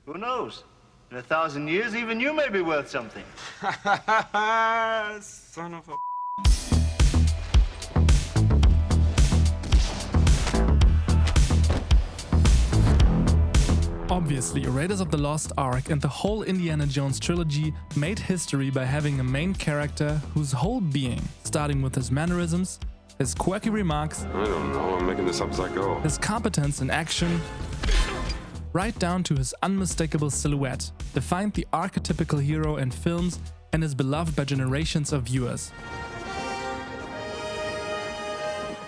Who knows? In 1,000 years, even you may be worth something. Son of a... Obviously, Raiders of the Lost Ark and the whole Indiana Jones trilogy made history by having a main character whose whole being, starting with his mannerisms, his quirky remarks, I don't know, I'm making this up as I go. his competence in action, right down to his unmistakable silhouette, defined the archetypical hero in films and is beloved by generations of viewers.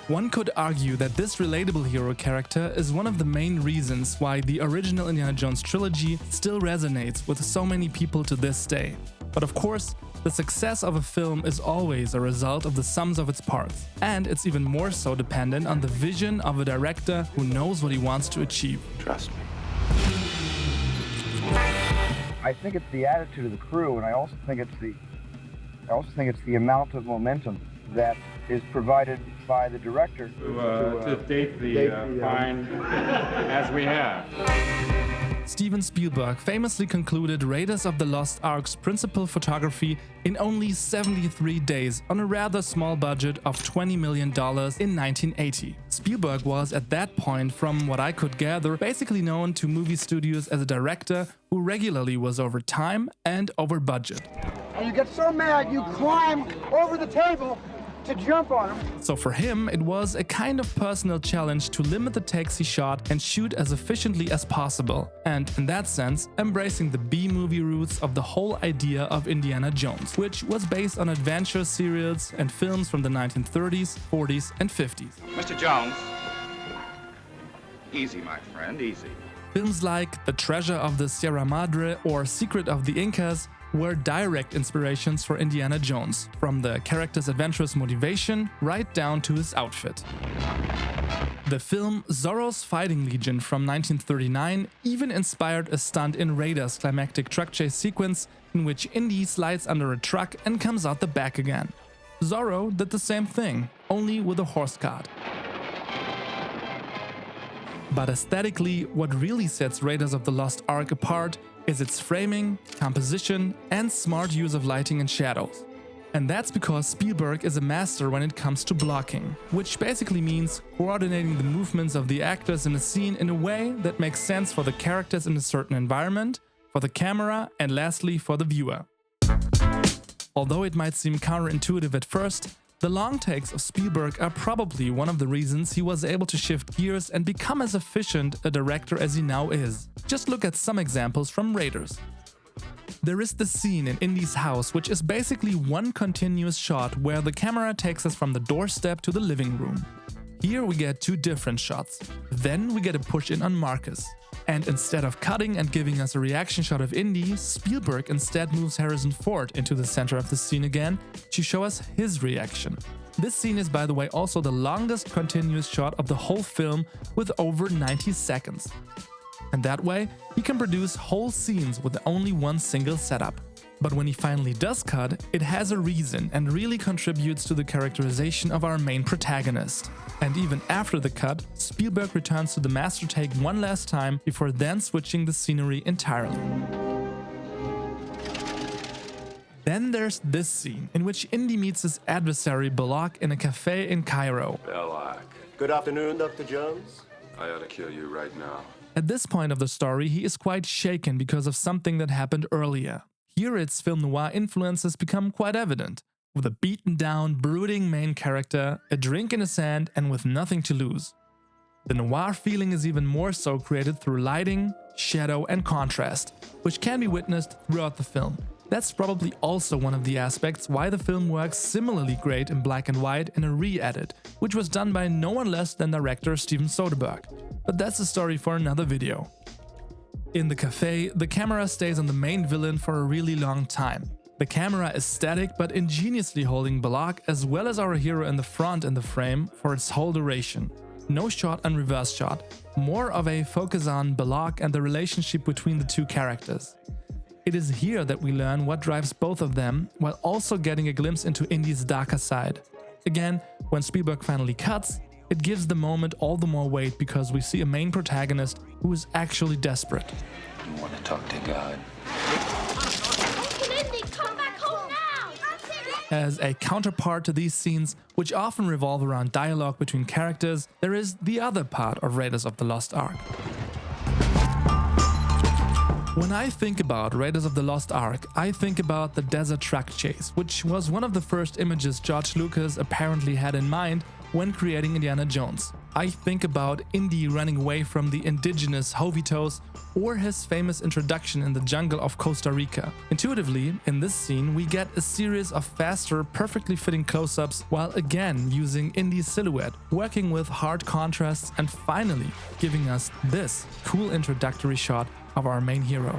One could argue that this relatable hero character is one of the main reasons why the original Indiana Jones trilogy still resonates with so many people to this day. But of course, the success of a film is always a result of the sums of its parts, and it's even more so dependent on the vision of a director who knows what he wants to achieve. Trust me. I think it's the attitude of the crew, and I also think it's the amount of momentum that is provided by the director to date the fine as we have. Steven Spielberg famously concluded Raiders of the Lost Ark's principal photography in only 73 days on a rather small budget of $20 million in 1980. Spielberg was at that point, from what I could gather, basically known to movie studios as a director who regularly was over time and over budget. And you get so mad you climb over the table to jump on him. So for him, it was a kind of personal challenge to limit the takes he shot and shoot as efficiently as possible, and in that sense, embracing the B-movie roots of the whole idea of Indiana Jones, which was based on adventure serials and films from the 1930s, 40s and 50s. Mr. Jones. Easy, my friend, easy. Films like The Treasure of the Sierra Madre or Secret of the Incas were direct inspirations for Indiana Jones, from the character's adventurous motivation right down to his outfit. The film Zorro's Fighting Legion from 1939 even inspired a stunt in Raiders' climactic truck chase sequence in which Indy slides under a truck and comes out the back again. Zorro did the same thing, only with a horse cart. But aesthetically, what really sets Raiders of the Lost Ark apart is its framing, composition, and smart use of lighting and shadows. And that's because Spielberg is a master when it comes to blocking, which basically means coordinating the movements of the actors in a scene in a way that makes sense for the characters in a certain environment, for the camera, and lastly for the viewer. Although it might seem counterintuitive at first, the long takes of Spielberg are probably one of the reasons he was able to shift gears and become as efficient a director as he now is. Just look at some examples from Raiders. There is the scene in Indy's house, which is basically one continuous shot where the camera takes us from the doorstep to the living room. Here we get two different shots. Then we get a push in on Marcus. And instead of cutting and giving us a reaction shot of Indy, Spielberg instead moves Harrison Ford into the center of the scene again to show us his reaction. This scene is, by the way, also the longest continuous shot of the whole film, with over 90 seconds. And that way, he can produce whole scenes with only one single setup. But when he finally does cut, it has a reason and really contributes to the characterization of our main protagonist. And even after the cut, Spielberg returns to the master take one last time before then switching the scenery entirely. Then there's this scene, in which Indy meets his adversary Belloc in a cafe in Cairo. Belloc. Good afternoon, Dr. Jones. I ought to kill you right now. At this point of the story, he is quite shaken because of something that happened earlier. Here its film noir influences become quite evident, with a beaten down, brooding main character, a drink in his hand, and with nothing to lose. The noir feeling is even more so created through lighting, shadow, and contrast, which can be witnessed throughout the film. That's probably also one of the aspects why the film works similarly great in black and white in a re-edit, which was done by no one less than director Steven Spielberg. But that's a story for another video. In the cafe, the camera stays on the main villain for a really long time. The camera is static but ingeniously holding Belloc as well as our hero in the front in the frame for its whole duration. No shot and reverse shot, more of a focus on Belloc and the relationship between the two characters. It is here that we learn what drives both of them, while also getting a glimpse into Indy's darker side. Again, when Spielberg finally cuts, it gives the moment all the more weight because we see a main protagonist who is actually desperate. More than talk to God. Come back home now! As a counterpart to these scenes, which often revolve around dialogue between characters, there is the other part of Raiders of the Lost Ark. When I think about Raiders of the Lost Ark, I think about the desert truck chase, which was one of the first images George Lucas apparently had in mind when creating Indiana Jones. I think about Indy running away from the indigenous Jovitos, or his famous introduction in the jungle of Costa Rica. Intuitively, in this scene, we get a series of faster, perfectly fitting close-ups, while again using Indy's silhouette, working with hard contrasts, and finally giving us this cool introductory shot of our main hero.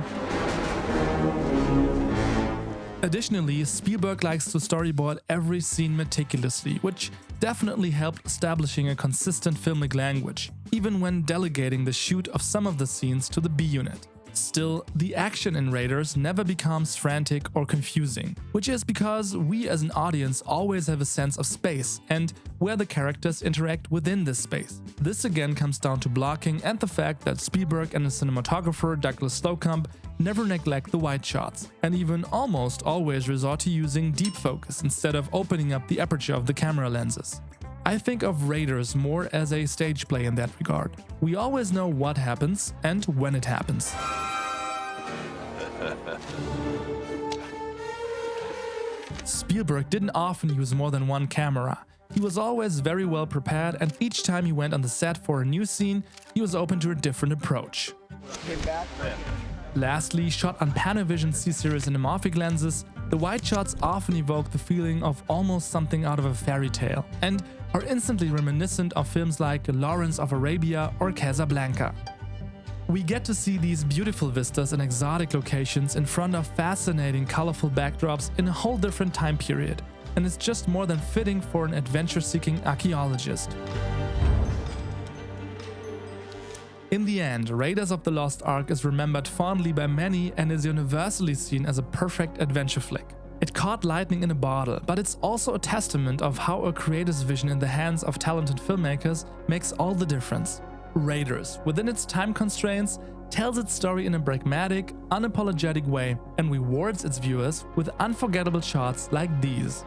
Additionally, Spielberg likes to storyboard every scene meticulously, which definitely helped establishing a consistent filmic language, even when delegating the shoot of some of the scenes to the B unit. Still, the action in Raiders never becomes frantic or confusing, which is because we as an audience always have a sense of space and where the characters interact within this space. This again comes down to blocking and the fact that Spielberg and the cinematographer Douglas Slocombe never neglect the wide shots, and even almost always resort to using deep focus instead of opening up the aperture of the camera lenses. I think of Raiders more as a stage play in that regard. We always know what happens and when it happens. Spielberg didn't often use more than one camera. He was always very well prepared, and each time he went on the set for a new scene, he was open to a different approach. Lastly, shot on Panavision C-series Anamorphic lenses, the wide shots often evoke the feeling of almost something out of a fairy tale, and are instantly reminiscent of films like Lawrence of Arabia or Casablanca. We get to see these beautiful vistas and exotic locations in front of fascinating, colorful backdrops in a whole different time period, and it's just more than fitting for an adventure-seeking archaeologist. In the end, Raiders of the Lost Ark is remembered fondly by many and is universally seen as a perfect adventure flick. It caught lightning in a bottle, but it's also a testament of how a creator's vision in the hands of talented filmmakers makes all the difference. Raiders, within its time constraints, tells its story in a pragmatic, unapologetic way and rewards its viewers with unforgettable shots like these.